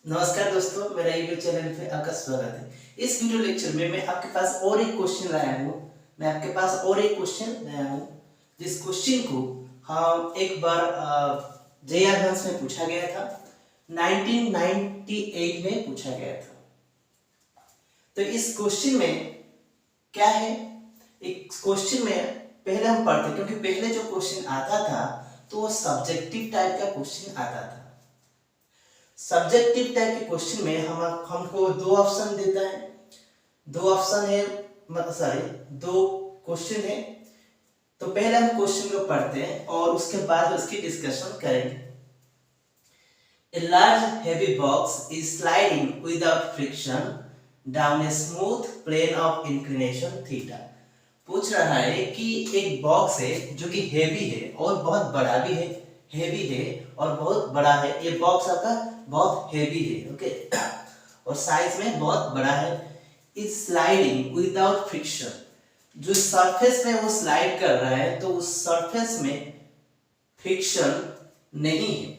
नमस्कार दोस्तों, मेरा यूट्यूब चैनल पे आपका स्वागत है। इस वीडियो लेक्चर में मैं आपके पास और एक क्वेश्चन लाया हूँ। जिस क्वेश्चन को हम एक बार JR हंस में पूछा गया था, 1998 में पूछा गया था। तो इस क्वेश्चन में क्या है, एक क्वेश्चन में पहले हम पढ़ते, क्योंकि पहले जो क्वेश्चन आता था तो वो सब्जेक्टिव टाइप का क्वेश्चन आता था। सब्जेक्टिव टाइप के क्वेश्चन में हमको दो ऑप्शन देता है, दो क्वेश्चन है। तो पहले हम क्वेश्चन को पढ़ते हैं और उसके बाद उसकी डिस्कशन करेंगे। A large heavy box is sliding without friction down a smooth plane of inclination theta। पूछ रहा है कि एक बॉक्स है जो कि हेवी है और बहुत बड़ा भी है, हेवी है और बहुत बड़ा है। ये बॉक्स आपका बहुत हेवी है, ओके, और साइज में बहुत बड़ा है। इज स्लाइडिंग विदाउट फ्रिक्शन, जो सरफेस में वो स्लाइड कर रहा है तो उस सरफेस में फ्रिक्शन नहीं है,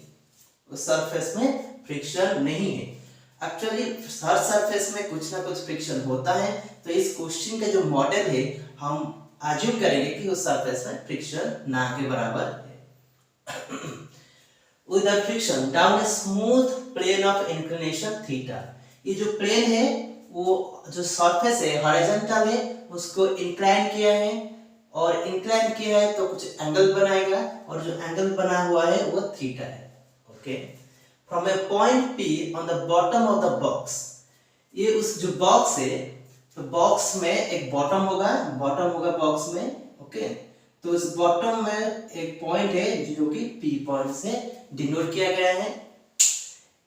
उस सरफेस में फ्रिक्शन नहीं है। एक्चुअली हर सरफेस में कुछ ना कुछ फ्रिक्शन होता है। तो इस क्वेश्चन का जो मॉडल है हम अज्यूम करेंगे कि उस सरफेस में फ्रिक्शन ना के बराबर है। Without friction down a smooth plane of inclination theta। ये जो प्लेन है, वो जो सरफेस है हॉरिजॉन्टल है, उसको इंक्लाइन किया है, और इंक्लाइन किया है तो कुछ एंगल बनाएगा, और जो एंगल बना हुआ है वो थीटा है, okay. From A point P on the bottom of the box, ये उस जो बॉक्स है, तो बॉक्स में एक बॉटम होगा बॉक्स में, ओके। तो इस बॉटम में एक पॉइंट है जो कि P पॉइंट से डिनोट किया गया है।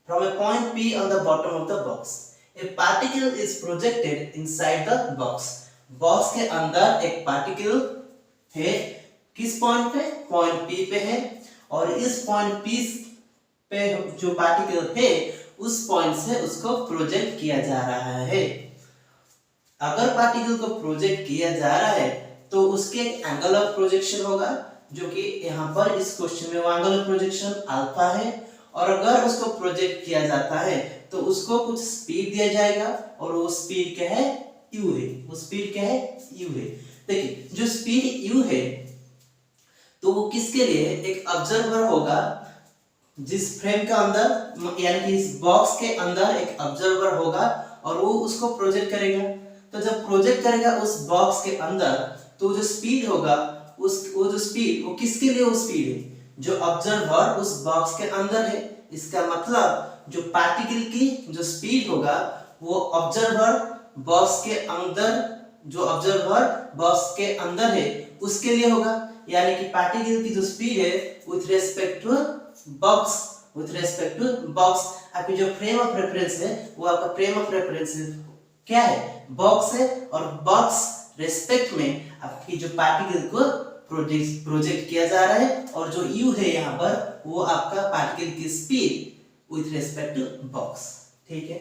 From A point P on the bottom of the box A particle is projected inside the box. Box के अंदर एक पार्टिकल है, किस पॉइंट पे? पॉइंट P पे है, और इस पॉइंट P पे जो पार्टिकल है उस पॉइंट से उसको प्रोजेक्ट किया जा रहा है। अगर पार्टिकल को प्रोजेक्ट किया जा रहा है तो उसके एंगल ऑफ प्रोजेक्शन होगा, जो कि यहाँ पर इस क्वेश्चन में वो एंगल ऑफ प्रोजेक्शन अल्फा है। और अगर उसको प्रोजेक्ट किया जाता है तो उसको कुछ स्पीड दिया जाएगा, और वो स्पीड क्या है? u है। वो स्पीड क्या है? u है। देखिए, जो स्पीड u है तो वो किसके लिए? एक ऑब्जर्वर होगा, जिस फ्रेम के अंदर यानी कि इस बॉक्स के अंदर एक ऑब्जर्वर होगा, और वो उसको प्रोजेक्ट करेगा। तो जब प्रोजेक्ट करेगा उस बॉक्स के अंदर, तो जो स्पीड होगा वो किसके लिए वो स्पीड है? जो ऑब्जर्वर उस बॉक्स के अंदर है। इसका मतलब जो पार्टिकल की जो स्पीड होगा वो ऑब्जर्वर बॉक्स के अंदर है उसके लिए होगा। यानी कि पार्टिकल की जो स्पीड है विथ रेस्पेक्ट टू बॉक्स, आपकी जो फ्रेम ऑफ रेफरेंस है वो आपका फ्रेम ऑफ रेफरेंस क्या है? बॉक्स है, और बॉक्स रेस्पेक्ट में आपकी जो पार्टिकल को प्रोजेक्ट किया जा रहा है, और जो u है यहाँ पर वो आपका पार्टिकल की speed with respect to box, ठीक है।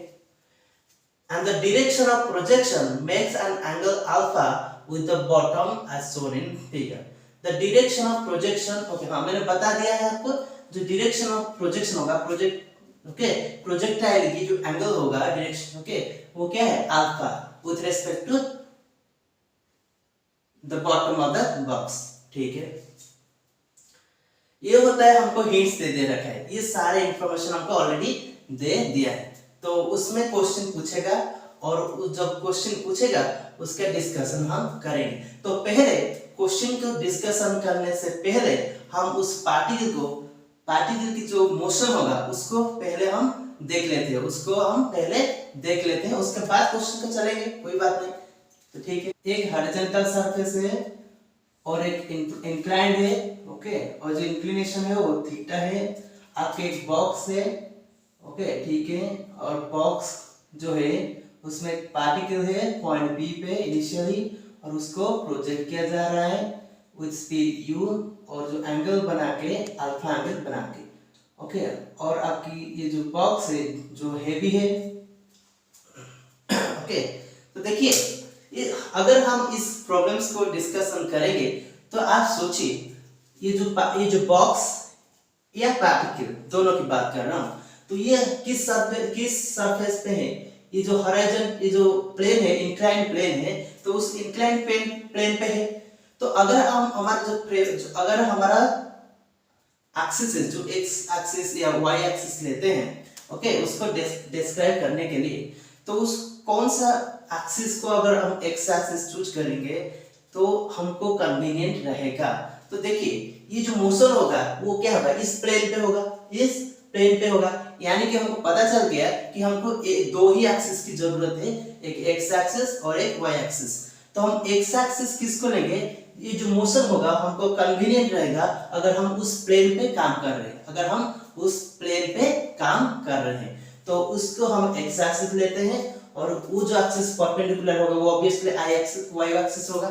And the direction of projection makes an angle alpha with the bottom edge shown in figure. The direction of projection, okay, हाँ मैंने बता दिया है आपको। जो डायरेक्शन ऑफ प्रोजेक्शन होगा, प्रोजेक्टाइल की जो एंगल होगा डायरेक्शन, ओके, वो क्या है? Alpha with respect to the bottom of the box, ठीक है। ये होता है, हमको हिंट्स दे रखा है, ये सारे इंफॉर्मेशन हमको ऑलरेडी दे दिया है। तो उसमें क्वेश्चन पूछेगा, और जब क्वेश्चन पूछेगा उसका डिस्कशन हम करेंगे। तो पहले क्वेश्चन को डिस्कशन करने से पहले हम उस पार्टिकल की जो मोशन होगा उसको पहले हम देख लेते हैं, उसके बाद क्वेश्चन को चलेंगे, कोई बात नहीं। तो ठीक है, एक हॉरिजॉन्टल सरफेस है और एक इंक्लाइंड है, ओके, और जो इंक्लिनेशन है वो थीटा है। आपके एक बॉक्स है, ओके, ठीक है, और बॉक्स जो है उसमें एक पार्टिकल है पॉइंट बी पे इनिशियली, और उसको प्रोजेक्ट किया जा रहा है विथ स्पीड u, और जो एंगल बना के अल्फा एंगल बना के, ओके। और आपकी ये जो बॉक्स है जो हेवी है, ओके। तो देखिए, अगर हम इस प्रॉब्लम्स को डिस्कशन करेंगे तो आप सोचिए, ये जो बॉक्स या पार्टिकल, दोनों की बात कर रहा हूं, तो ये किस सरफेस पे है? ये जो हॉरिजॉन्टल, ये जो प्लेन है, इंक्लाइंड प्लेन है, तो उस इंक्लाइंड प्लेन पे है। तो अगर हम अगर हमारा एक्सिस है, जो एक्स एक्सिस या वाई एक्सिस लेते हैं, ओके, उसको डिस्क्राइब करने के लिए, तो उस कौन सा एक्सिस को अगर हम एक्स एक्सिस चूज करेंगे तो हमको कन्वीनियंट रहेगा। तो देखिए, ये जो मोशन होगा वो क्या होगा, इस प्लेन पे होगा, इस प्लेन पे होगा, यानी कि हमको पता चल गया कि हमको दो ही एक्सिस की जरूरत है, एक एक्स एक्सिस और एक वाई एक्सिस। तो हम एक्स एक्सिस किसको लेंगे? ये जो मोशन होगा हमको कन्वीनियंट रहेगा अगर हम उस प्लेन पे काम कर रहे हैं, अगर हम उस प्लेन पे काम कर रहे हैं, तो उसको हम एक्स एक्सिस लेते हैं, और वो जो एक्सिस परपेंडिकुलर होगा वो obviously I axis Y axis होगा।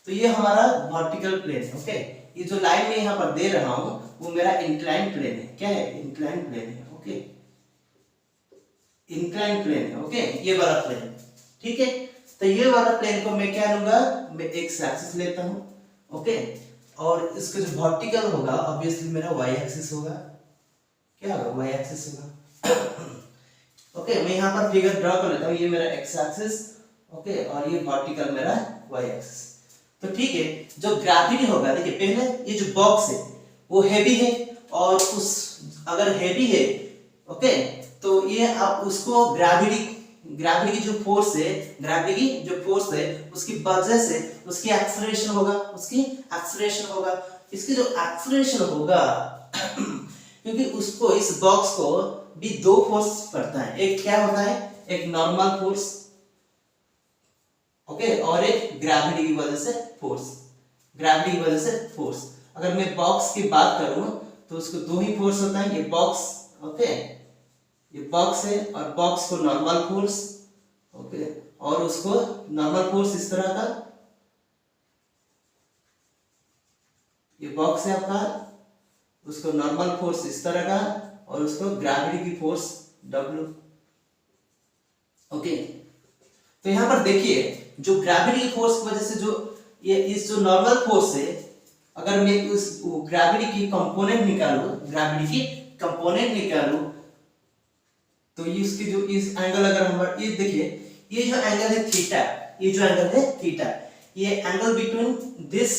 तो ये हमारा वर्टिकल प्लेन है, ओके। ये जो लाइन में यहाँ पर दे रहा हूं वो मेरा इंक्लाइंड प्लेन है। क्या है? इंक्लाइंड प्लेन है, ओके, इंक्लाइंड प्लेन है, ओके, ये वाला प्लेन, ठीक है। तो ये वाला प्लेन को मैं क्या लूंगा, मैं एक्स एक्सिस लेता हूं, ओके, और इसका जो वर्टिकल होगा ऑब्वियसली मेरा वाई एक्सिस होगा। क्या होगा? वाई एक्सिस होगा। ओके, मैं यहाँ पर फिगर ड्रॉ कर लेता हूँ, ये मेरा एक्स एक्सिस, ओके, और ये वर्टिकल मेरा वाई एक्सिस। तो ठीक है, जो ग्रेविटी होगा, देखिए पहले ये जो बॉक्स है वो हैवी है, और उस अगर हैवी है, ओके, तो ये आप उसको ग्रेविटी की जो फोर्स है, ग्रेविटी की जो फोर्स है उसकी वजह से उसकी एक्सेलरेशन होगा, इसकी जो एक्सेलरेशन होगा क्योंकि उसको, इस बॉक्स को भी दो फोर्स पड़ता है, एक क्या होता है, एक नॉर्मल फोर्स, ओके, और एक ग्रेविटी की वजह से फोर्स। अगर मैं बॉक्स की बात करूं तो उसको दो ही फोर्स होता है, ये बॉक्स, ओके, ये बॉक्स है, और बॉक्स को नॉर्मल फोर्स, ओके, और उसको नॉर्मल फोर्स इस तरह का, ये बॉक्स है आपका, उसको नॉर्मल फोर्स इस तरह का, और उसको ग्रेविटी की फोर्स W, ओके। तो यहां पर देखिए, जो ग्रेविटी की फोर्स की वजह से जो ये इस जो नॉर्मल फोर्स है, अगर मैं उस ग्रेविटी की कंपोनेंट निकालूं, तो ये इसकी जो इस एंगल, अगर हम ये देखिए, ये जो एंगल है थीटा, ये angle between this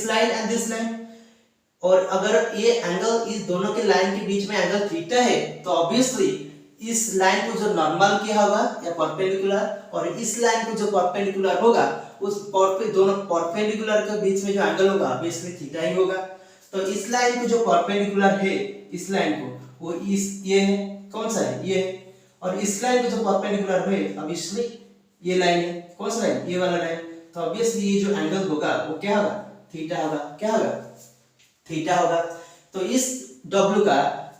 line and this line, और अगर ये एंगल इस दोनों के लाइन के बीच में एंगल थीटा है, तो ऑब्वियसली इस लाइन को जो नॉर्मल किया होगा या परपेंडिकुलर, और इस लाइन को जो परपेंडिकुलर होगा, उस दोनों परपेंडिकुलर के बीच में जो एंगल होगा ऑब्वियसली थीटा ही होगा। तो इस लाइन को जो परपेंडिकुलर है, इस लाइन को, वो ये है, कौन सा है, ये है, और इस लाइन को जो परपेंडिकुलर है ऑब्वियसली ये लाइन है, कौन सा लाइन, ये वाला लाइन। तो ऑब्वियसली ये जो एंगल होगा वो क्या होगा, थीटा होगा। क्या होगा? थीटा होगा। तो इस W का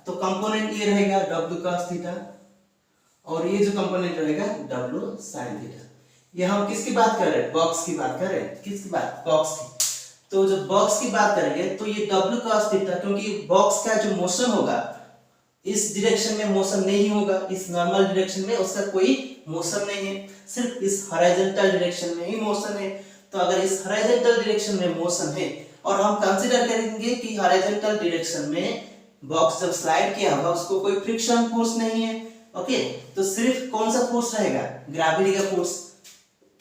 तो कंपोनेंट ये रहेगा W cos थीटा, और ये जो कंपोनेंट रहेगा W sin थीटा। ये हम किसकी बात कर रहे हैं? बॉक्स की बात कर रहे हैं। किसकी बात? बॉक्स की। तो जब बॉक्स की बात करेंगे तो ये W cos थीटा, क्योंकि बॉक्स का जो मोशन होगा इस डायरेक्शन में मोशन नहीं होगा, इस नॉर्मल डायरेक्शन में उसका कोई मोशन नहीं है, सिर्फ इस हॉरिजॉन्टल डायरेक्शन में ही मोशन है। तो अगर इस हॉरिजॉन्टल डायरेक्शन में मोशन है, और हम कंसीडर करेंगे कि हॉरिजॉन्टल डायरेक्शन में बॉक्स जब स्लाइड किया होगा उसको कोई फ्रिक्शन फोर्स नहीं है, ओके, तो सिर्फ कौन सा फोर्स रहेगा? ग्रेविटी का फोर्स।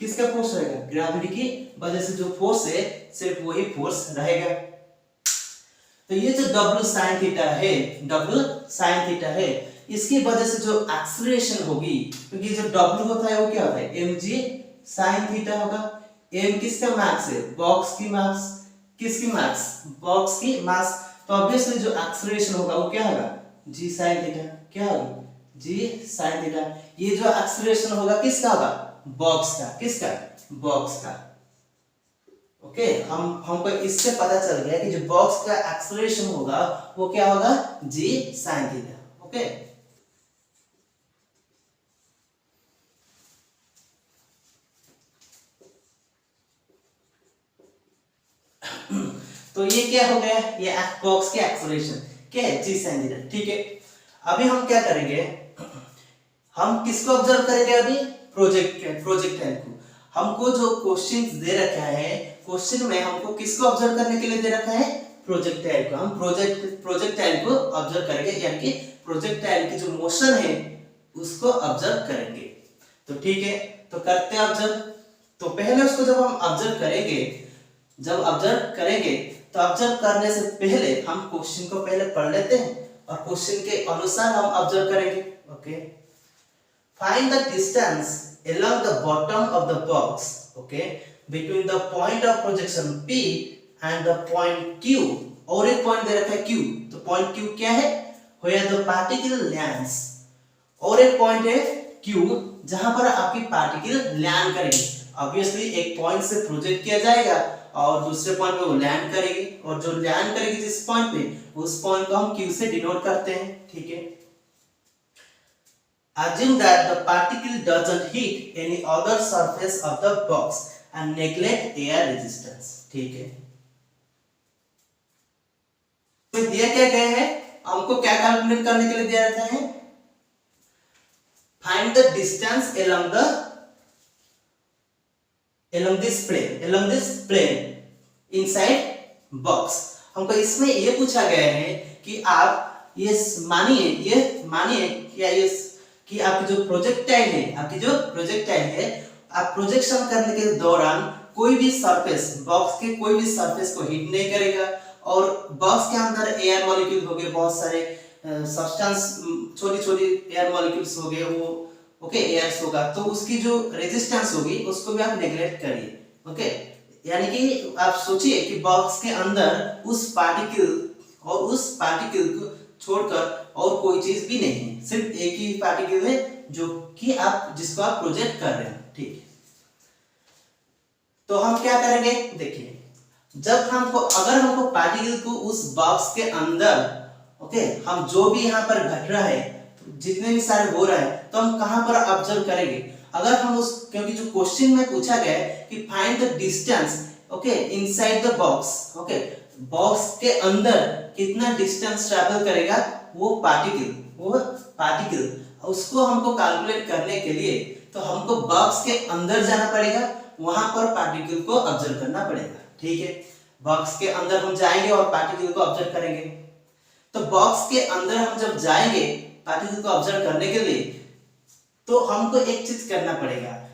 किसका फोर्स रहेगा? ग्रेविटी की वजह से जो फोर्स है सिर्फ वही फोर्स रहेगा। तो ये जो W sin थीटा है, इसकी वजह से जो एक्सीलरेशन होगी, क्योंकि जो W होता है वो क्या होता है, mg sin थीटा होगा। m किसका मास है? बॉक्स की मास। किसकी मास? बॉक्स की मास। तो ऑब्वियसली जो एक्सीलरेशन होगा वो क्या होगा? g sin theta. क्या होगा? g sin theta. ये जो एक्सीलरेशन होगा किसका होगा? बॉक्स का। किसका? बॉक्स का। ओके, हमको इससे पता चल गया कि जो बॉक्स का एक्सीलरेशन होगा वो क्या होगा? g sin theta. ओके, तो ये क्या हो गया? ये बॉक्स की एक्सीलरेशन क्या है? g sin theta. ठीक है, अभी हम क्या करेंगे? हम किसको ऑब्जर्व करेंगे? अभी प्रोजेक्टाइल को। हमको जो क्वेश्चंस दे रखा है, क्वेश्चन में हमको किसको ऑब्जर्व करने के लिए दे रखा है? प्रोजेक्टाइल को। हम प्रोजेक्टाइल को ऑब्जर्व करेंगे, यानी कि प्रोजेक्टाइल की जो मोशन है उसको ऑब्जर्व करेंगे। तो ठीक है, तो करते हैं ऑब्जर्व। तो पहले उसको जब हम ऑब्जर्व करेंगे, तो ऑब्जर्व करने से पहले हम क्वेश्चन को पहले पढ़ लेते हैं और क्वेश्चन के अनुसार हम ऑब्जर्व करेंगे। Okay, find the distance along the bottom of the box, okay, between the point of projection P and the point Q। और एक पॉइंट दे रखा है Q, तो पॉइंट Q क्या है? where the particle lands। और एक पॉइंट है Q जहां पर आपकी पार्टिकल लैंड करेगी। ऑब्वियसली एक पॉइंट से प्रोजेक्ट किया जाएगा और दूसरे पॉइंट पे वो लैंड करेगी, और जो लैंड करेगी जिस पॉइंट पे, उस पॉइंट को हम Q से डिनोट करते हैं। ठीक है, assume that the particle doesn't hit any other surface of the box and neglect air resistance। ठीक है, तो दिया क्या गया है, हमको क्या कैलकुलेट करने के लिए दिया रहता है? Find the distance along this plane inside box। हमको इसमें ये पूछा गया है कि आप ये मानिए कि आपकी जो प्रोजेक्टाइल है, आप प्रोजेक्शन करने के दौरान कोई भी सरफेस, बॉक्स के कोई भी सरफेस को हिट नहीं करेगा, और बॉक्स के अंदर एयर मॉलिक्यूल हो गए, बहुत सारे सब्सटेंस, छोटी एयर मॉलिक्यूल्स हो गए, वो ओके एयर्स होगा, तो उसकी जो रेजिस्टेंस होगी उसको भी आप नेग्लेक्ट करिए। ओके, यानी कि आप सोचिए कि बॉक्स के अंदर उस पार्टिकल को छोड़कर और कोई चीज भी नहीं है, सिर्फ एक ही पार्टिकल है जो कि जिसको आप प्रोजेक्ट कर रहे हैं। ठीक है, तो हम क्या करेंगे, देखिए, अगर हमको पार्टिकल को उस बॉक्स के अंदर, ओके, हम जो भी यहाँ पर घट रहा है, जितने भी सारे हो रहा है, तो हम कहां पर ऑब्जर्व करेंगे? अगर हम क्योंकि जो क्वेश्चन में पूछा गया है कि find the distance, okay, inside the box, okay, box के अंदर कितना डिस्टेंस ट्रैवल करेगा वो पार्टिकल, उसको हमको कैलकुलेट करने के लिए तो हमको बॉक्स के अंदर जाना पड़ेगा, वहां पर पार्टिकल को ऑब्जर्व करना पड़ेगा। ठीक है, बॉक्स के अंदर हम जाएंगे और पार्टिकल को ऑब्जर्व करेंगे। तो बॉक्स के अंदर हम जब जाएंगे पार्टिकल को ऑब्जर्व करने के लिए, तो हमको एक चीज करना पड़ेगा,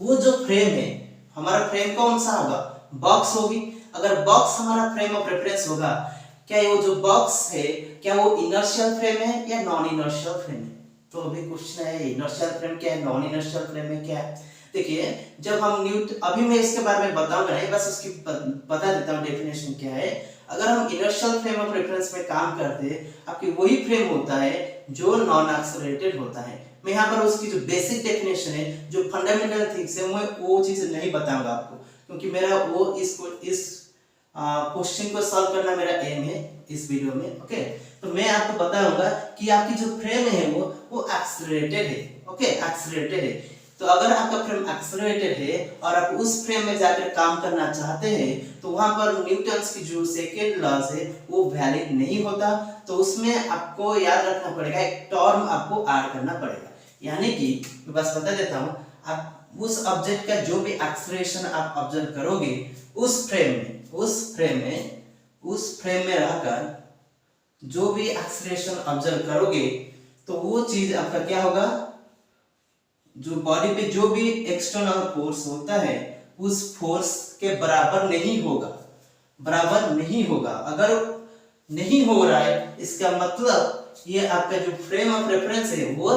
वो जो फ्रेम है, हमारा फ्रेम कौन सा होगा? बॉक्स होगी। अगर बॉक्स हमारा फ्रेम ऑफ रेफरेंस होगा, क्या वो जो बॉक्स है, क्या वो इनर्शियल फ्रेम है या नॉन इनर्शियल फ्रेम है? तो अभी क्वेश्चन है इनर्शियल फ्रेम क्या है, नॉन इनर्शियल फ्रेम में क्या है। देखिए, जब हम अभी मैं इसके बारे में बताऊंगा नहीं, बस उसकी बता देता हूँ डेफिनेशन क्या है। अगर हम इनर्शियल फ्रेम ऑफ रेफरेंस में काम करते हैं, आपकी वही फ्रेम होता है जो नॉन एक्सेलरेटेड होता है। मैं यहाँ पर उसकी जो बेसिक डेफिनेशन है, जो फंडामेंटल थिंग्स है, मैं वो चीज नहीं बताऊंगा आपको, क्योंकि मेरा वो इस क्वेश्चन को सॉल्व करना मेरा एम है इस वीडियो में। ओके, तो मैं आपको बताऊंगा कि आपकी जो फ्रेम है वो एक्सेलरेटेड है। ओके, एक्सेलरेटेड है। तो अगर आपका फ्रेम एक्सेलरेटेड है और आप उस फ्रेम में जाकर काम करना चाहते हैं, तो वहां पर न्यूटन्स की जो सेकेंड लॉज है वो वैलिड नहीं होता। तो उसमें आपको याद रखना पड़ेगा, एक टर्म आपको ऐड करना पड़ेगा। यानी कि मैं बस बता देता हूं, आप उस ऑब्जेक्ट का जो भी एक्सेलरेशन आप ऑब्जर्व करोगे, उस फ्रेम में रहकर जो भी एक्सेलरेशन ऑब्जर्व करोगे, तो वो चीज आपका क्या होगा, जो बॉडी पे जो भी एक्सटर्नल फोर्स होता है उस फोर्स के बराबर नहीं होगा। अगर नहीं हो रहा है, इसका मतलब ये आपका जो फ्रेम ऑफ रेफरेंस है वो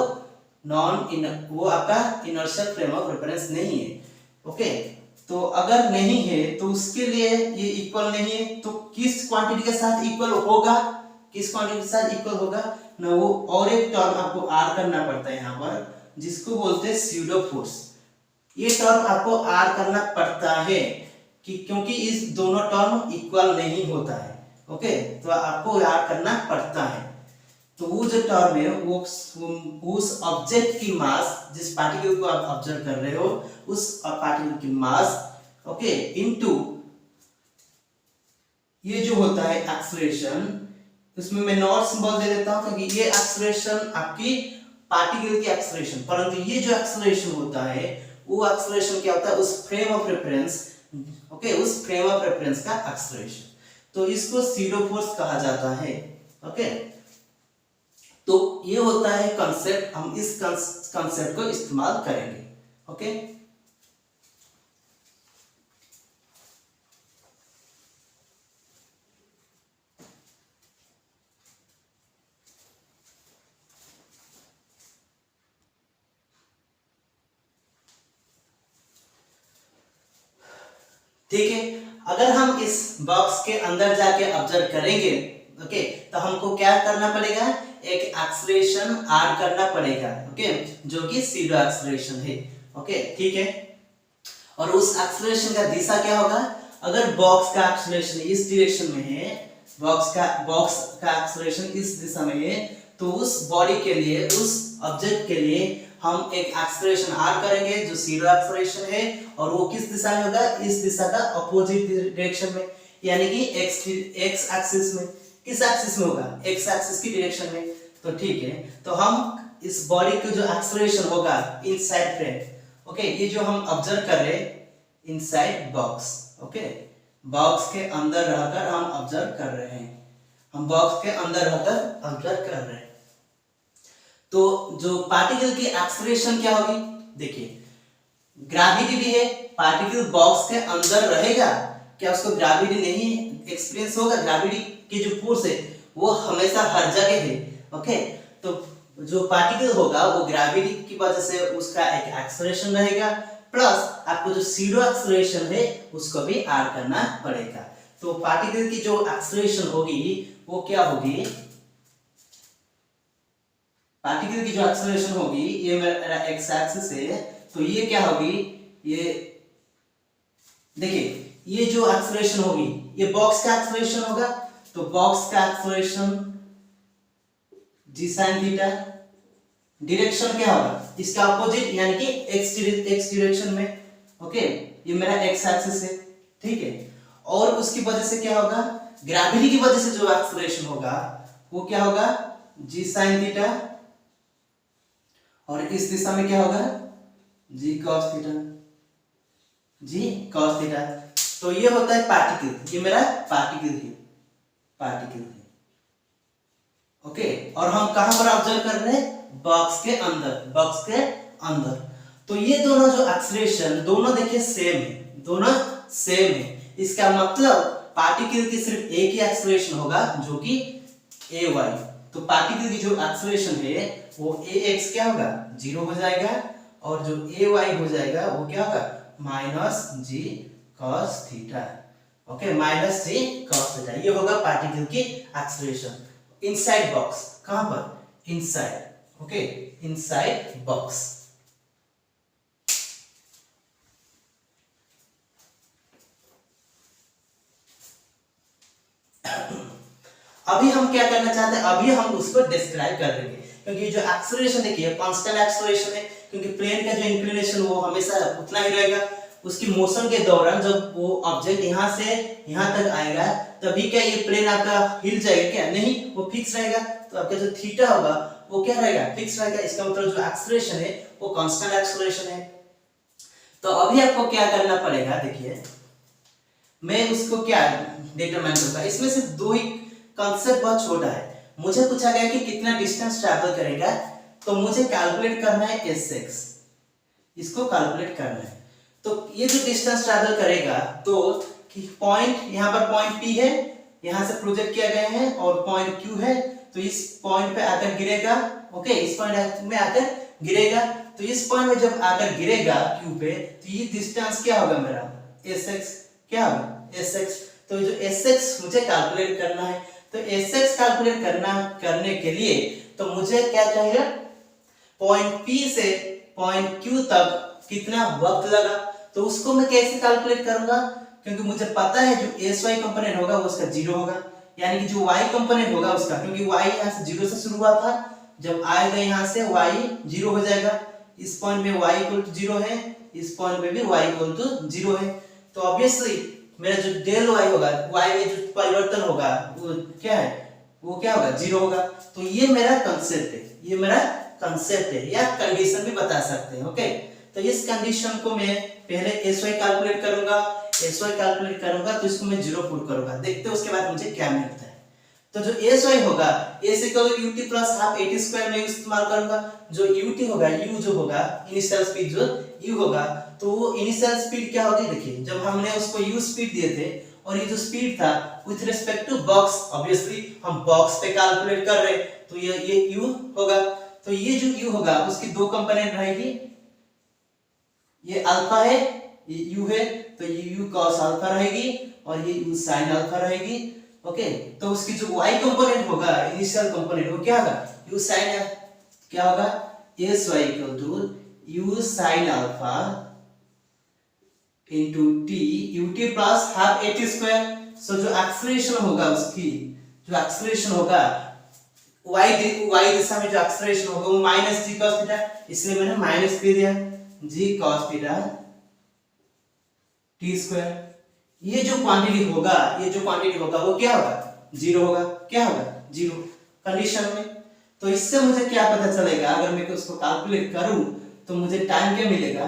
आपका इनर्शियल फ्रेम ऑफ रेफरेंस नहीं है। ओके, तो अगर नहीं है तो उसके लिए ये इक्वल नहीं है, तो किस क्वांटिटी के साथ इक्वल होगा ना, वो और एक टर्म आपको ऐड करना पड़ता है यहाँ पर, जिसको बोलते हैं स्यूडो फोर्स। ये टर्म आपको ऐड करना पड़ता है क्योंकि इस दोनों टर्म इक्वल नहीं होता है। ओके, तो आपको ऐड करना पड़ता है। तो वो जो टर्म है वो उस ऑब्जेक्ट की मास, जिस पार्टिकल को आप ऑब्जर्व कर रहे हो, उस पार्टिकल की मास, ओके, इनटू ये जो होता है एक्सेलरेशन, उसमें मैं नॉट सिंबल दे देता हूं क्योंकि ये एक्सेलरेशन आपकी पार्टिकल की एक्सेलरेशन, परंतु ये जो एक्सेलरेशन होता है वो एक्सेलरेशन क्या होता है, उस फ्रेम ऑफ रेफरेंस, ओके, उस फ्रेम ऑफ रेफरेंस का एक्सेलरेशन। तो इसको स्यूडो फोर्स कहा जाता है। ओके, तो ये होता है कंसेप्ट, हम इस कंसेप्ट को इस्तेमाल करेंगे। ओके, ठीक है। अगर हम इस बॉक्स के अंदर जाके ऑब्जर्व करेंगे, ओके, तो हमको क्या करना पड़ेगा, एक एक्सेलरेशन ऐड करना पड़ेगा, ओके, जो कि सीरो एक्सेलरेशन है। ओके, ठीक है। और उस एक्सेलरेशन का दिशा क्या होगा, अगर बॉक्स का एक्सेलरेशन इस डायरेक्शन में है, बॉक्स का एक्सेलरेशन इस दिशा में है, तो उस बॉडी के लिए, उस ऑब्जेक्ट के लिए हम एक एक्सेलरेशन आर करेंगे जो जीरो एक्सेलरेशन है, और वो किस दिशा में होगा, इस दिशा का अपोजिट डायरेक्शन में, यानी कि एक्स एक्सिस में। किस एक्सिस में होगा, एक्स एक्सिस की डायरेक्शन में। तो ठीक है, तो हम इस बॉडी का जो एक्सेलरेशन होगा इनसाइड फ्रेम, ओके, ये जो हम ऑब्जर्व कर रहे हैं इनसाइड बॉक्स, ओके, बॉक्स के अंदर रहकर हम ऑब्जर्व कर रहे हैं, हम बॉक्स के अंदर रहकर ऑब्जर्व कर रहे हैं। तो जो पार्टिकल की एक्सेलरेशन क्या होगी, देखिए ग्रेविटी भी है, पार्टिकल बॉक्स के अंदर रहेगा, क्या उसको ग्रेविटी नहीं एक्सपीरियंस होगा, ग्रेविटी की जो फोर्स है वो हमेशा हर जगह है। ओके, तो जो पार्टिकल होगा वो ग्रेविटी की वजह से उसका एक एक्सेलरेशन रहेगा, प्लस आपको जो जीरो एक्सेलरेशन है उसको भी ऐड करना पड़ेगा। तो पार्टिकल की जो एक्सेलरेशन होगी वो क्या होगी, पार्टिकल की जो एक्सेलरेशन होगी, ये मेरा एक्स एक्सिस है, तो ये क्या होगी, ये देखिए ये जो एक्सेलरेशन होगी ये बॉक्स का एक्सेलरेशन होगा, तो बॉक्स का एक्सेलरेशन जी साइन थीटा, डायरेक्शन क्या होगा इसका अपोजिट, यानी कि एक्स डायरेक्शन में। ओके, ये मेरा एक्स एक्सिस है, ठीक है। और उसकी वजह से क्या होगा, ग्रेविटी की वजह से जो एक्सेलरेशन होगा वो क्या होगा, जी साइन थीटा, और इस दिशा में क्या होगा, जी कॉस थीटा, जी कॉस थीटा। तो ये होता है पार्टिकल, ये मेरा पार्टिकल है, पार्टिकल है। ओके, और हम कहां पर ऑब्जर्व कर रहे हैं, बॉक्स के अंदर, बॉक्स के अंदर। तो ये दोनों जो एक्सेलरेशन दोनों देखिए सेम है, दोनों सेम है। इसका मतलब पार्टिकल की सिर्फ एक ही एक्सेलरेशन होगा जो कि ए वाई। तो पार्टिकल की जो एक्सेलरेशन है वो ए एक्स क्या होगा, जीरो हो जाएगा, और जो ए वाई हो जाएगा वो क्या होगा, माइनस जी कॉस थीटा। ओके, माइनस जी कॉस थीटा, ये होगा पार्टिकल की एक्सेलरेशन इनसाइड बॉक्स। कहां पर, इनसाइड, ओके, इनसाइड बॉक्स। अभी हम क्या करना चाहते हैं, अभी हम उसको डिस्क्राइब कर देंगे, क्योंकि जो एक्सेलरेशन देखिए कांस्टेंट एक्सेलरेशन है, क्योंकि प्लेन का जो इंक्लिनेशन वो हमेशा उतना ही रहेगा। उसकी मोशन के दौरान जब वो ऑब्जेक्ट यहां से यहां तक आएगा तभी क्या ये प्लेन आपका हिल जाएगा, क्या नहीं, वो फिक्स रहेगा। तो आपका जो थीटा होगा वो क्या रहेगा, फिक्स रहेगा। इसका मतलब जो एक्सेलरेशन है वो कांस्टेंट एक्सेलरेशन है। तो अभी आपको क्या करना पड़ेगा, देखिए मैं उसको क्या डिटरमाइन करूंगा, इसमें सिर्फ दो ही कंसेप्ट, बहुत छोटा है। मुझे पूछा गया कि कितना डिस्टेंस ट्रैवल करेगा, तो मुझे कैलकुलेट करना है एस, इसको कैलकुलेट करना है। तो ये जो डिस्टेंस ट्रैवल करेगा, तो पॉइंट यहाँ पर पॉइंट पी है, यहां से प्रोजेक्ट किया गया है, और पॉइंट क्यू है, तो इस पॉइंट पे आकर गिरेगा। ओके, इस पॉइंट में आकर गिरेगा, तो इस पॉइंट में जब आकर गिरेगा क्यू पे, तो ये डिस्टेंस क्या होगा मेरा, एस एक्स, क्या होगा एस एक्स। तो जो एस एक्स मुझे कैलकुलेट करना है, तो एस एक्स कैलकुलेट करने के लिए तो मुझे क्या चाहिए, पॉइंट पी से पॉइंट क्यू तक कितना वक्त लगा, तो उसको मैं कैसे कैलकुलेट करूंगा, क्योंकि मुझे पता है जो एस वाई कंपोनेंट होगा वो उसका जीरो होगा, यानी कि जो वाई कंपोनेंट होगा उसका, क्योंकि वाई यहाँ से जीरो से शुरू हुआ था, जब आएगा यहाँ से वाई जीरो हो जाएगा। इस पॉइंट में वाई इक्वल टू जीरो है, इस पॉइंट में भी वाई इक्वल टू जीरो है, तो ऑब्वियसली मेरा जो डेल वाई होगा, वाई में जो परिवर्तन होगा वो क्या है, वो क्या होगा, जीरो होगा। तो ये मेरा कंसेप्ट है, ये मेरा कंसेप्ट है, या कंडीशन भी बता सकते हैं। ओके, तो इस कंडीशन को मैं पहले एस वाई कैलकुलेट करूंगा, एस वाई कैलकुलेट करूंगा, तो इसको मैं जीरो पुट करूंगा, देखते हैं उसके बाद मुझे क्या मिलता है। तो जो एस वाई होगा S equal to UT plus half eighty square में इस्तेमाल करूंगा। जो यूटी होगा यू जो होगा इनिशियल स्पीड जो यू होगा, तो वो इनिशियल स्पीड क्या होगी देखिए, जब हमने उसको यू स्पीड दिए थे और ये जो स्पीड था with respect to box, obviously हम बॉक्स पे कैलकुलेट कर रहे, तो ये यू होगा। तो ये जो यू होगा उसकी दो कंपोनेंट रहेगी, ये अल्फा है ये यू है, तो ये यू cos अल्फा रहेगी और ये यू sin अल्फा रहेगी। ओके, तो उसकी जो y कंपोनेंट होगा इनिशियल कंपोनेंट वो क्या होगा यू sin है, क्या होगा S Y equal to u sin alpha into t u t plus half eighty square. So जो एक्सेलरेशन होगा उसकी जो एक्सेलरेशन होगा y दिशा में जो एक्सेलरेशन होगा वो माइनस जी cos थीटा, इसलिए मैंने माइनस दे दिया जी cos थीटा टी स्क्वायर। ये जो क्वांटिटी होगा वो क्या होगा जीरो होगा, क्या होगा जीरो कंडीशन में। तो इससे मुझे क्या पता चलेगा, अगर मैं उसको कैलकुलेट करूं तो मुझे टाइम क्या मिलेगा,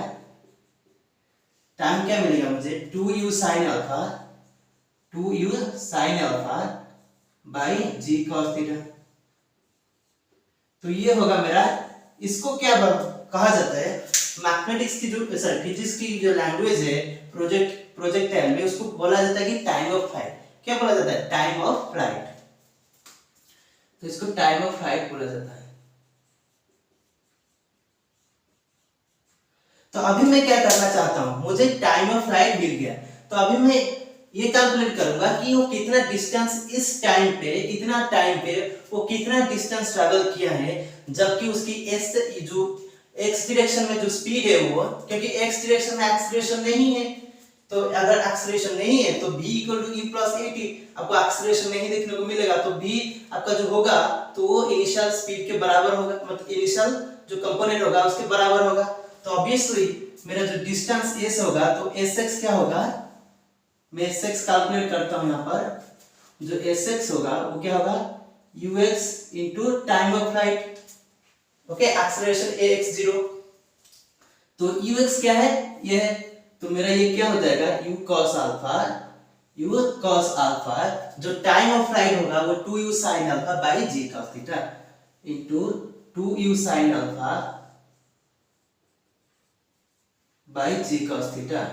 मुझे 2u sin alpha by G cos theta. तो ये होगा मेरा, इसको क्या कहा जाता है मैथमेटिक्स की जो फिजिक्स की जो लैंग्वेज है प्रोजेक्टाइल में, उसको बोला जाता है कि टाइम ऑफ फ्लाइट। क्या बोला जाता है टाइम ऑफ फ्लाइट, तो इसको टाइम ऑफ फ्लाइट बोला जाता है। तो अभी मैं क्या करना चाहता हूं, मुझे टाइम ऑफ फ्लाइट मिल गया, तो अभी मैं ये कैलकुलेट करूंगा कि वो कितना डिस्टेंस इस टाइम पे, इतना टाइम पे वो कितना डिस्टेंस ट्रैवल किया है, जबकि उसकी एस जो एक्स डायरेक्शन में जो स्पीड है वो, क्योंकि एक्स डायरेक्शन में एक्सेलरेशन नहीं है, तो अगर एक्सेलरेशन नहीं है तो v equal to e plus at, आपको एक्सेलरेशन नहीं देखने को मिलेगा, तो v आपका जो होगा तो वो इनिशियल स्पीड के बराबर होगा, मतलब इनिशियल जो कंपोनेंट होगा उसके बराबर होगा। तो ऑब्वियसली मेरा जो डिस्टेंस s होगा तो sx क्या होगा, मैं sx कैलकुलेट करता हूं यहां पर, जो sx होगा वो क्या होगा ux into time of flight, okay acceleration ax0, तो ux क्या है ये है, तो मेरा ये क्या हो जाएगा u cos अल्फा जो टाइम ऑफ फ्लाइट होगा वो 2u sin alpha by G cos theta into 2u sin alpha by G cos theta.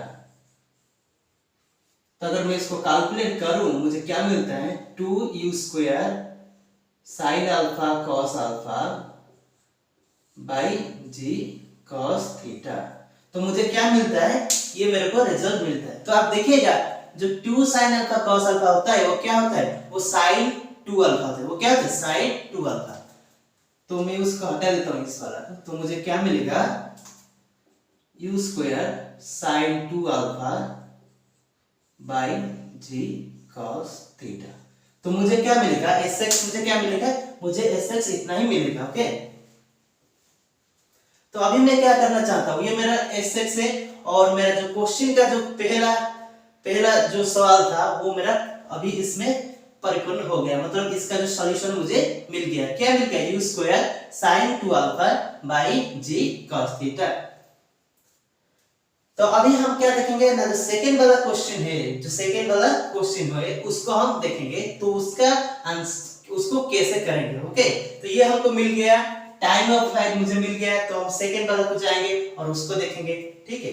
तो अगर मैं इसको कैलकुलेट करूं मुझे क्या मिलता है 2u square sin alpha cos alpha by G cos theta. तो मुझे क्या मिलता है, ये मेरे को रिजल्ट मिलता है। तो आप देखिएगा जो 2 sin अल्फा cos अल्फा होता है वो क्या होता है, वो sin 2 अल्फा होता है, वो क्या होता है sin 2 अल्फा। तो मैं उसको हटा देता हूं इस वाला, तो मुझे क्या मिलेगा u square sin 2 alpha by G cos theta. तो मुझे क्या मिलेगा sx, मुझे क्या मिलेगा, मुझे sx इतना ही मिलेगा। ओके, तो अभी मैं क्या करना चाहता हूं, ये मेरा sx है और मेरा जो क्वेश्चन का जो पहला जो सवाल था वो मेरा अभी इसमें परिपूर्ण हो गया, मतलब इसका जो सॉल्यूशन मुझे मिल गया। क्या मिल गया u square sin 2 alpha by G cos theta. तो अभी हम क्या देखेंगे ना, जो सेकंड वाला क्वेश्चन है उसको हम देखेंगे, तो उसको कैसे करेंगे। ओके, तो ये हमको मिल गया टाइम ऑफ फ्लाइट मुझे मिल गया, तो हम सेकंड वाला को जाएंगे और उसको देखेंगे। ठीक है,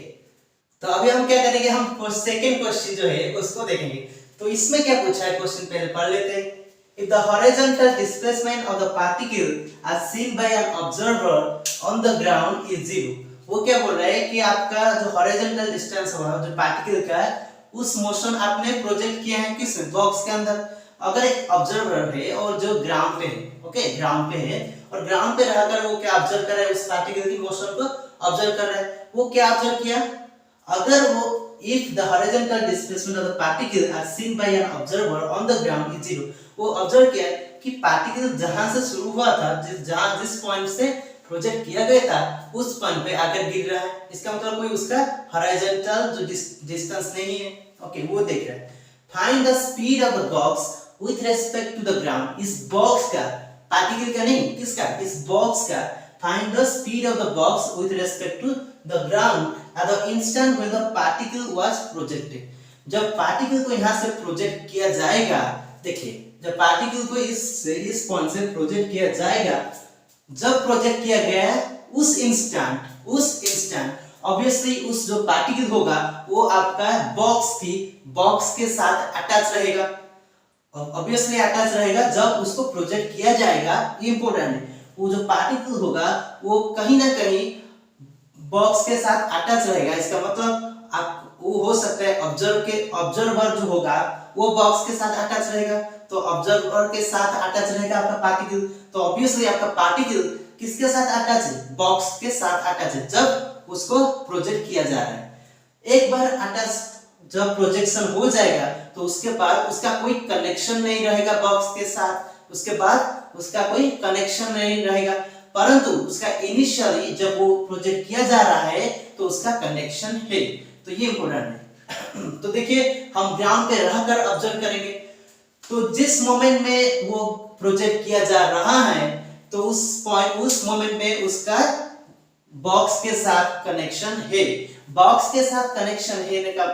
तो अभी हम क्या करेंगे, हम सेकंड क्वेश्चन जो है उसको देखेंगे। तो इसमें क्या पूछा है क्वेश्चन, पहले पढ़ लेते हैं। If the horizontal displacement of the particle as seen by an observer on the ground is zero, वो क्या बोल रहा है कि आपका जो हॉरिजॉन्टल डिस्टेंस होगा जो पार्टिकल का है उस मोशन आपने प्रोजेक्ट किया है किस बॉक्स के अंदर। अगर एक ऑब्जर्वर है और जो ग्राउंड पे है, ओके ग्राउंड पे है और ग्राउंड पे रहकर वो क्या ऑब्जर्व कर रहा है, उस पार्टिकल की मोशन को ऑब्जर्व कर रहा है। वो क्या ऑब्जर्व किया, अगर वो if the horizontal displacement of the particle as seen by an observer on the ground is zero, वो ऑब्जर्व किया कि पार्टिकल जहां से शुरू हुआ था, जिस पॉइंट से प्रोजेक्ट किया गया था उस पॉइंट पे आकर गिर रहा है, इसका मतलब कोई उसका हॉरिजॉन्टल जो डिस्टेंस नहीं है। ओके, वो देख रहा है। Find the speed of the box with respect to the ground, इस बॉक्स का, पार्टिकल का नहीं, किसका, इस बॉक्स का। Find the speed of the box with respect to the ground at the instant when the particle was projected, जब particle को यहां से प्रोजेक्ट किया जाएगा। देखिए जब पार्टिकल को इस पॉइंट से प्रोजेक्ट किया जाएगा, जब प्रोजेक्ट किया गया उस इंस्टेंट ऑब्वियसली उस जो पार्टिकल होगा वो आपका बॉक्स के साथ अटैच रहेगा, ऑब्वियसली अटैच रहेगा। जब उसको प्रोजेक्ट किया जाएगा, इंपॉर्टेंट है, वो जो पार्टिकल होगा वो कहीं ना कहीं बॉक्स के साथ अटैच रहेगा। इसका मतलब आप वो हो सकता है ऑब्जर्वर जो होगा वो बॉक्स के साथ अटैच रहेगा, तो ऑब्जर्वर के साथ अटैच रहेगा आपका पार्टिकल, तो ऑब्वियसली आपका पार्टिकल किसके साथ अटैच है, बॉक्स के साथ अटैच है जब उसको प्रोजेक्ट किया जा रहा है। एक बार अटैच जब प्रोजेक्शन हो जाएगा तो उसके बाद उसका कोई कनेक्शन नहीं रहेगा बॉक्स के साथ, उसके बाद उसका कोई कनेक्शन नहीं रहेगा, परंतु उसका इनिशियली जब वो प्रोजेक्ट किया जा रहा है तो उसका कनेक्शन है, तो ये इंपॉर्टेंट है। तो देखिए हम ग्राउंड पे रहकर ऑब्जर्व करेंगे, तो जिस मोमेंट में वो प्रोजेक्ट किया जा रहा है तो उस मोमेंट में उसका बॉक्स के साथ कनेक्शन है। बॉक्स के साथ कनेक्शन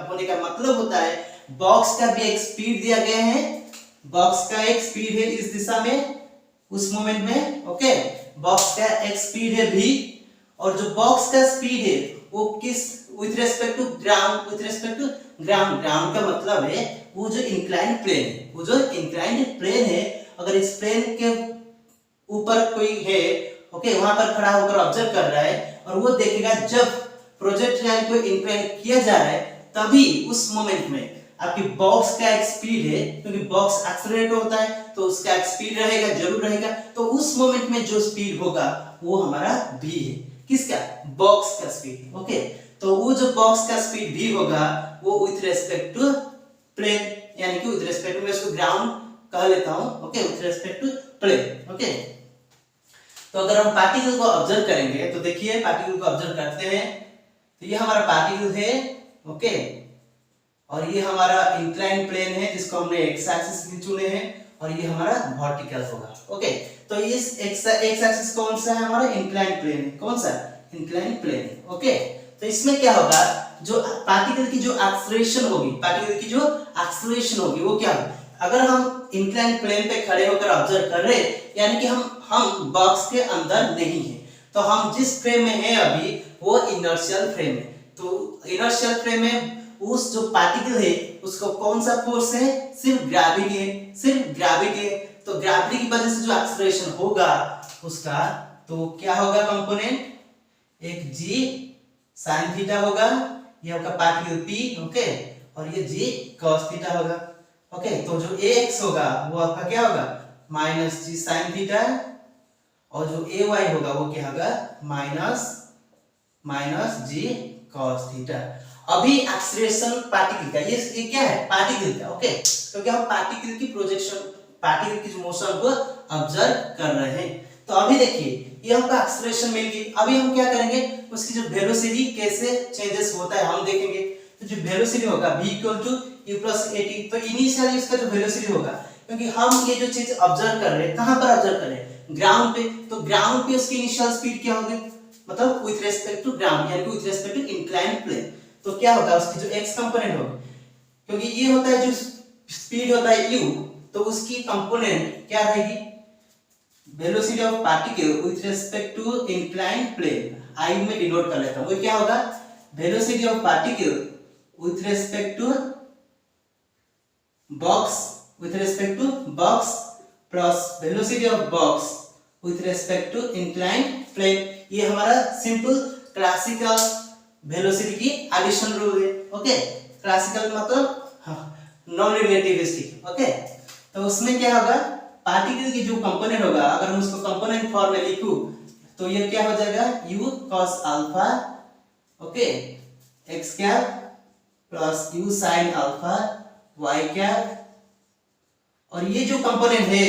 होने का मतलब होता है बॉक्स का भी एक स्पीड दिया गया है, बॉक्स का एक स्पीड है इस दिशा में उस मोमेंट में, ओके, बॉक्स का एक स्पीड है v, और जो बॉक्स का स्पीड है वो किस विथ रिस्पेक्ट टू ग्राउंड का मतलब है वो जो इंक्लाइंड प्लेन है, अगर इस प्लेन के ऊपर कोई है, ओके, वहां पर खड़ा होकर ऑब्जर्व कर रहा है और वो देखेगा जब प्रोजेक्ट लाइन को इंक्लाइन किया जा रहा है तभी उस मोमेंट में आपकी बॉक्स का एक स्पीड है, क्योंकि बॉक्स एक्सेलरेट होता है तो उसका एक स्पीड रहेगा, जरूर रहेगा, तो उस मोमेंट में जो स्पीड होगा वो हमारा v है, किसका, बॉक्स का स्पीड, ओके। तो वो जो बॉक्स का स्पीड v होगा वो विथ रेस्पेक्ट टू प्लेन, यानी कि विथ रेस्पेक्ट टू, मैं इसको ग्राउंड कह लेता हूं, okay, with respect to plane, okay. तो अगर हम पार्टिकल को ऑब्जर्व करेंगे तो देखिए पार्टिकल को ऑब्जर्व करते हैं, तो ये हमारा पार्टिकल है, ओके, और ये हमारा इंक्लाइन प्लेन है जिसको हमने एक्स एक्सिस चुने हैं, और ये हमारा वर्टिकल होगा, ओके। तो इस एक्स एक्सिस कौन सा है, हमारा इंक्लाइन प्लेन है, कौन सा, इंक्लाइन प्लेन है, ओके। तो इसमें क्या होगा, जो पार्टिकल की जो एक्सेलरेशन होगी वो क्या होगी, अगर हम इंक्लाइन प्लेन पे खड़े होकर ऑब्जर्व कर रहे हैं, यानी कि हम बॉक्स के अंदर नहीं है, तो हम जिस फ्रेम में हैं अभी वो इनर्शियल फ्रेम है, तो इनर्शियल फ्रेम में उस जो पार्टिकल है उसको कौन सा फोर्स है, सिर्फ ग्रेविटी है, तो ग्रेविटी की वजह से जो एक्सेलरेशन होगा उसका, तो क्या होगा कंपोनेंट, एक g sin थीटा होगा, ये आपका पार्टिकल p, ओके, और ये g cos थीटा होगा, ओके। तो जो ax होगा वो आपका क्या होगा, माइनस g sin थीटा, और जो ay होगा वो क्या होगा, माइनस g cos थीटा। अभी एक्सेलरेशन पार्टिकल का, ये क्या है, पार्टिकल का, ओके, क्योंकि हम पार्टिकल की प्रोजेक्शन, पार्टिकल की मोशन को ऑब्जर्व कर रहे हैं। तो अभी देखिए ये हमको एक्सेलरेशन मिल गई, अभी हम क्या करेंगे, उसकी जो वेलोसिटी कैसे चेंजेस होता है हम देखेंगे। तो जो वेलोसिटी होगा v = u + at, तो इनिशियली इसका जो वेलोसिटी होगा, क्योंकि हम ये जो चीज ऑब्जर्व कर रहे हैं, कहां पर ऑब्जर्व कर रहे हैं, ग्राउंड पे, तो ग्राउंड पे उसकी इनिशियल स्पीड क्या होगी, मतलब विथ रिस्पेक्ट टू ग्राउंड, यानी कि with respect to inclined plane, तो क्या होगा उसकी जो x कंपोनेंट होगी, क्योंकि ये होता है जो स्पीड होता है u, तो उसकी कंपोनेंट क्या रहेगी, velocity of particle with respect to inclined plane, i में डिनोट कर लेता हूं, वो क्या होगा, velocity of particle with respect to box plus velocity of box with respect to inclined plane, ये हमारा सिंपल क्लासिकल वेलोसिटी की एडिशन रूल है, ओके। क्लासिकल मतलब नॉन रिलेटिविस्टिक, ओके। तो उसमें क्या होगा, पार्टिकल की जो कंपोनेंट होगा, अगर मैं उसको कंपोनेंट फॉर्म में लिखूं तो ये क्या हो जाएगा, u cos alpha, okay, x cap plus u sin alpha y cap, और ये जो कंपोनेंट है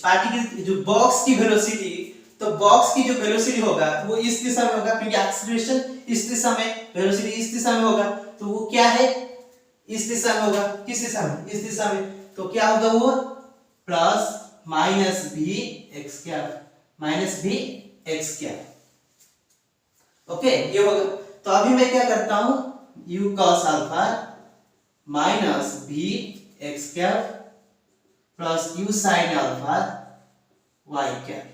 पार्टिकल जो बॉक्स की वेलोसिटी, तो बॉक्स की जो वेलोसिटी होगा वो इस दिशा में होगा, क्योंकि एक्सेलरेशन इस दिशा में, वेलोसिटी इस दिशा में होगा, तो वो क्या है, इस दिशा में होगा, किस दिशा में, इस दिशा में, तो क्या होगा वो plus minus v x cap, okay, ये होगा। तो अभी मैं क्या करता हूं, u cos alpha minus v x cap plus U sine alpha Y cap.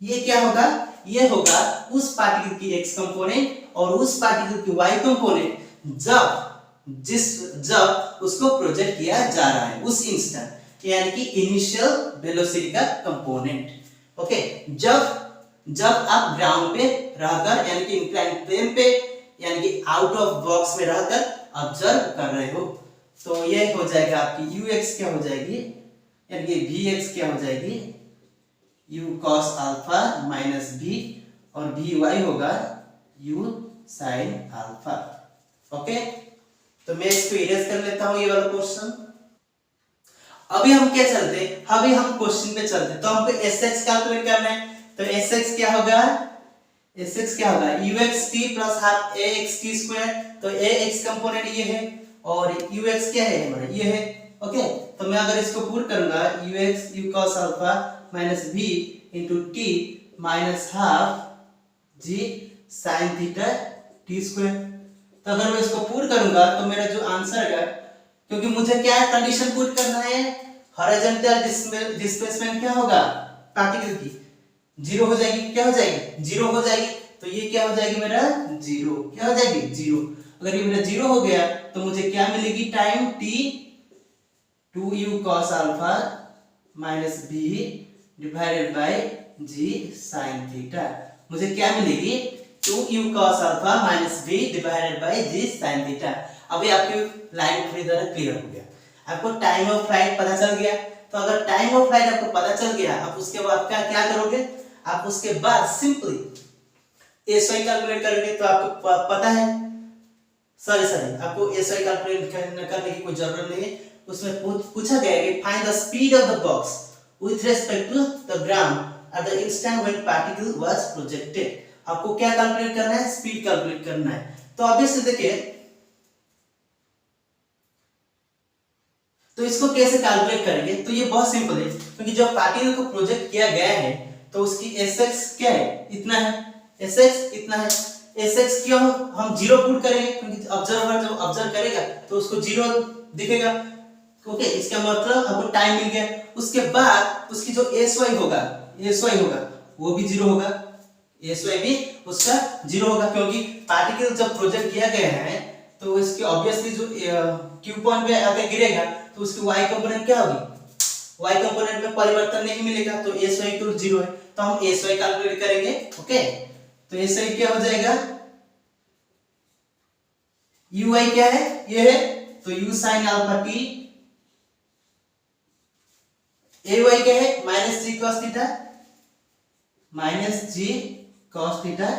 ये क्या होगा, ये होगा उस पार्टिकल की एक्स कंपोनेंट और उस पार्टिकल की वाई कंपोनेंट जब उसको प्रोजेक्ट किया जा रहा है उस इंस्टेंट, यानी कि इनिशियल वेलोसिटी का कंपोनेंट। ओके, जब आप ग्राउंड पे रहकर यानी कि इंक्लाइन प्लेन पे यानी कि आउट ऑफ बॉक्स में रहकर ऑब्जर्व कर रहे हो, तो ये हो जाएगा आपकी ux क्या हो जाएगी, यानी कि vx क्या हो जाएगी, u cos alpha minus v और vy होगा u sin अल्फा। ओके, तो मैं इसको इरेज कर लेता हूं ये वाला क्वेश्चन। अभी हम क्या चलते, अभी हम क्वेश्चन पे चलते, तो हमको sx कैलकुलेट करना है। तो sx क्या होगा, sx क्या होगा uxt plus half axt square. तो ax कंपोनेंट ये है और ux क्या है हमारा ये है। ओके, तो मैं अगर इसको पुट करूंगा ux u cos alpha minus v into t minus half g sin theta t square. तो अगर मैं इसको पुट करूंगा तो मेरा जो आंसर है, क्योंकि मुझे क्या कंडीशन पुट करना है, हॉरिजॉन्टल डिस्प्लेसमेंट क्या होगा पार्टिकल की जीरो हो जाएगी, क्या हो जाएगी जीरो हो जाएगी। तो ये क्या हो जाएगी मेरा जीरो, क्या हो जाएगी जीरो। अगर ये मेरा जीरो हो गया तो मुझे क्या मिलेगी time t 2u cos alpha minus b divided by g sin theta. मुझे क्या मिलेगी 2u cos alpha minus b divided by g sin theta. अभी आपकी लाइन पूरी तरह क्लियर हो गया, आपको टाइम ऑफ फ्लाइट पता चल गया। तो अगर टाइम ऑफ फ्लाइट आपको पता चल गया, आप उसके बाद क्या करोगे, आप उसके बाद सिंपली एसवाई कैलकुलेट करोगे। तो आपको पता है, सॉरी आपको एसवाई कैलकुलेट करने की कोई जरूरत नहीं है। उसमें पूछा गया है कि find the speed of the box with respect to the ground at the instant when particle was projected. आपको क्या कैलकुलेट करना है, स्पीड कैलकुलेट करना है। तो ऑब्वियसली देखिए, तो इसको कैसे कैलकुलेट करेंगे, तो ये बहुत सिंपल है, क्योंकि जब पार्टिकल को प्रोजेक्ट किया गया है तो उसकी sx क्या है, इतना है, sx इतना है। sx क्यों हम जीरो पुट करेंगे, क्योंकि ऑब्जर्वर जब ऑब्जर्व करेगा तो उसको जीरो दिखेगा। ओके, इसका मतलब हमको टाइम मिल गया। उसके बाद उसकी जो sy होगा वो भी जीरो होगा, sy भी उसका जीरो होगा, क्योंकि पार्टिकल जब प्रोजेक्ट किया गया है तो इसके ऑब्वियसली जो क्यू पॉइंट पे आके गिरेगा तो उसकी y कंपोनेंट क्या होगी, y कंपोनेंट में परिवर्तन नहीं मिलेगा, तो sy इक्वल 0 है। तो हम sy कैलकुलेट करेंगे। ओके, तो sy क्या हो जाएगा, uy क्या है, ये है, तो u sin alpha t, ay क्या है minus g cos theta, minus g cos theta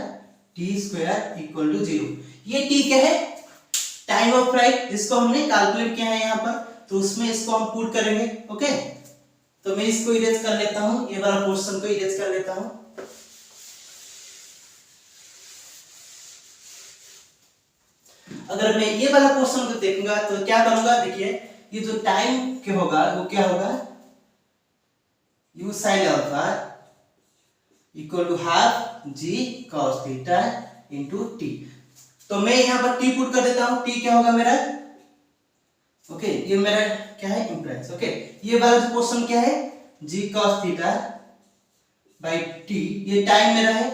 t square equal to 0। ये t क्या है, टाइम ऑफ फ्लाइट, जिसको हमने कैलकुलेट किया है यहाँ पर, तो उसमें इसको हम पुट करेंगे। ओके, तो मैं इसको इरेज कर लेता हूं, ये वाला पोर्शन को इरेज कर लेता हूं। अगर मैं ये वाला पोर्शन को देखूंगा तो क्या करूंगा, देखिए ये जो टाइम के होगा वो क्या होगा, u sin alpha equal to half g cos theta into t। तो मैं यहां पर t पुट कर देता हूं, t क्या होगा मेरा, ओके ये मेरा क्या है इंपीडेंस। ओके, ये वाला जो पोर्शन क्या है g cos theta bye t, ये टाइम मेरा है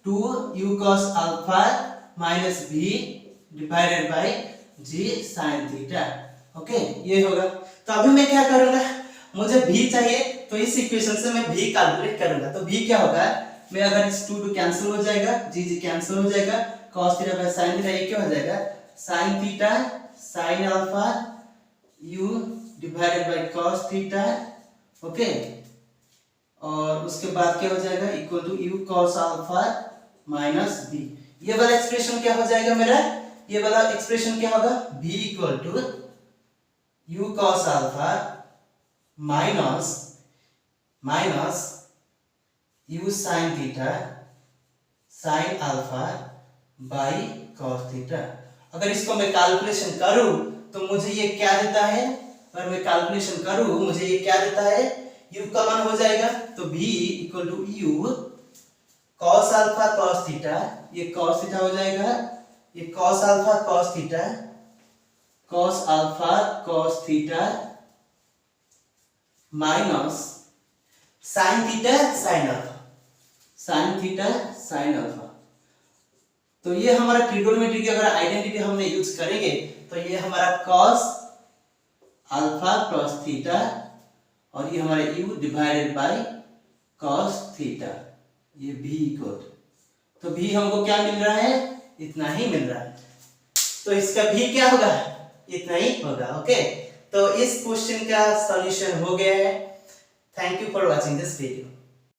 2u cos alpha minus v divided by g sin theta. Okay, ये होगा। तो अभी मैं क्या करूंगा, मुझे v चाहिए, तो इस इक्वेशन से मैं v कैलकुलेट करूंगा। तो v क्या होगा, मैं अगर इस 2 कैंसिल हो जाएगा, g कैंसिल हो जाएगा, cos theta by sin theta ये क्या हो जाएगा sin theta sin alpha u divided by cos theta. Okay, और उसके बाद क्या हो जाएगा equal to u cos alpha minus v। ये वाला एक्सप्रेशन क्या हो जाएगा मेरा, ये वाला एक्सप्रेशन क्या होगा v equal to u cos alpha minus u sin theta sin alpha by cos theta. अगर इसको मैं कैलकुलेशन करूं तो मुझे ये क्या देता है, अगर मैं कैलकुलेशन करूं मुझे ये क्या देता है, u का मान हो जाएगा, तो v equal to u cos alpha cos theta, ये cos थीटा हो जाएगा, ये cos alpha cos theta, cos alpha cos theta minus sine theta sine alpha, sine theta sine alpha. तो ये हमारा ट्रिग्नोमेट्री की अगर आइडेंटिटी हमने यूज करेंगे तो ये हमारा cos अल्फा क्रॉस थीटा और ये हमारा u divided by cos theta, ये v इक्वल, तो v हमको क्या मिल रहा है, इतना ही मिल रहा है, तो इसका v क्या होगा, इतना ही होगा। ओके, तो इस क्वेश्चन का सॉल्यूशन हो गया है। Thank you for watching this video.